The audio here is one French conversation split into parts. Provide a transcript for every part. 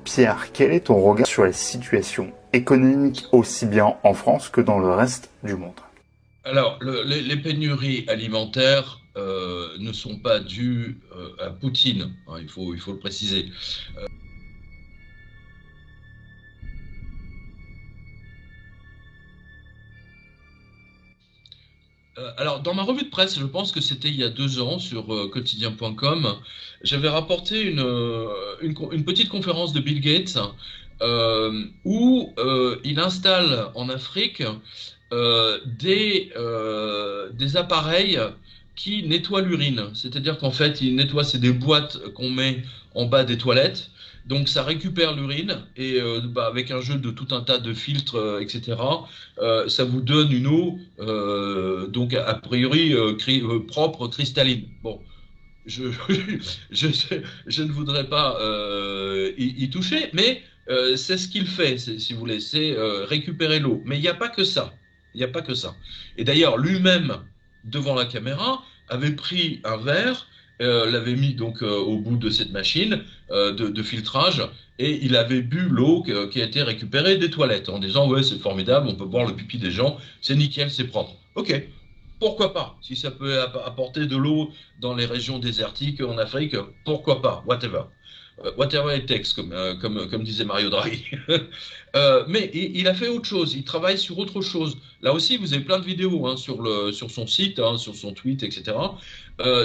Pierre, quel est ton regard sur les situations économiques aussi bien en France que dans le reste du monde? Alors, les pénuries alimentaires ne sont pas dues à Poutine, hein, il faut le préciser. Alors, dans ma revue de presse, je pense que c'était il y a 2 ans sur quotidien.com, j'avais rapporté une petite conférence de Bill Gates où il installe en Afrique des appareils qui nettoient l'urine. C'est-à-dire qu'en fait, il nettoie, c'est des boîtes qu'on met en bas des toilettes. Donc ça récupère l'urine et avec un jeu de tout un tas de filtres, etc., ça vous donne une eau donc a priori propre, cristalline. Bon, je, je, je ne voudrais pas y toucher, mais c'est ce qu'il fait, si vous voulez, c'est récupérer l'eau. Mais il n'y a pas que ça. Il n'y a pas que ça. Et d'ailleurs, lui-même, devant la caméra, avait pris un verre, l'avait mis donc au bout de cette machine de filtrage, et il avait bu l'eau qui a été récupérée des toilettes, en disant, ouais, c'est formidable, on peut boire le pipi des gens, c'est nickel, c'est propre. Ok, pourquoi pas? Si ça peut apporter de l'eau dans les régions désertiques en Afrique, pourquoi pas? Whatever. Whatever it takes, comme disait Mario Draghi. Mais il a fait autre chose, il travaille sur autre chose. Là aussi, vous avez plein de vidéos hein, sur son site, hein, sur son tweet, etc.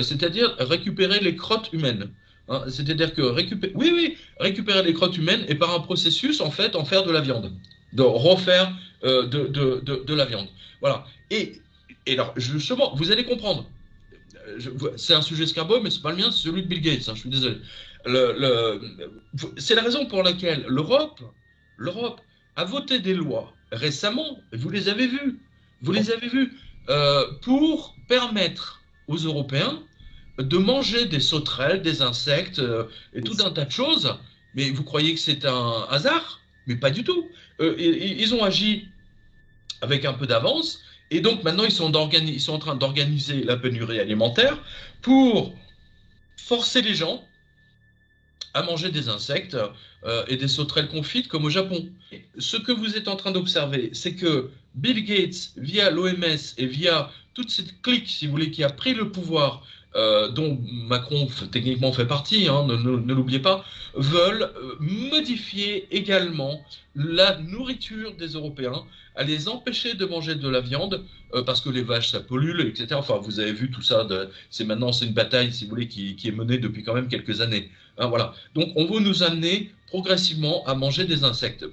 C'est-à-dire récupérer les crottes humaines. Hein. C'est-à-dire que récupérer les crottes humaines et par un processus, en fait, en faire de la viande. De refaire de la viande. Voilà. Et alors, justement, vous allez comprendre. C'est un sujet escabeau, mais c'est pas le mien, c'est celui de Bill Gates. Hein, je suis désolé. C'est la raison pour laquelle l'Europe a voté des lois récemment. Vous les avez vues, pour permettre aux Européens de manger des sauterelles, des insectes et tout un tas de choses. Mais vous croyez que c'est un hasard? Mais pas du tout. Ils ont agi avec un peu d'avance. Et donc maintenant, ils sont en train d'organiser la pénurie alimentaire pour forcer les gens à manger des insectes et des sauterelles confites comme au Japon. Ce que vous êtes en train d'observer, c'est que Bill Gates, via l'OMS et via toute cette clique, si vous voulez, qui a pris le pouvoir, dont Macron techniquement fait partie, hein, ne l'oubliez pas, veulent modifier également la nourriture des Européens, à les empêcher de manger de la viande, parce que les vaches ça pollue, etc. Enfin, vous avez vu tout ça, c'est une bataille, si vous voulez, qui est menée depuis quand même quelques années. Hein, voilà. Donc on veut nous amener progressivement à manger des insectes.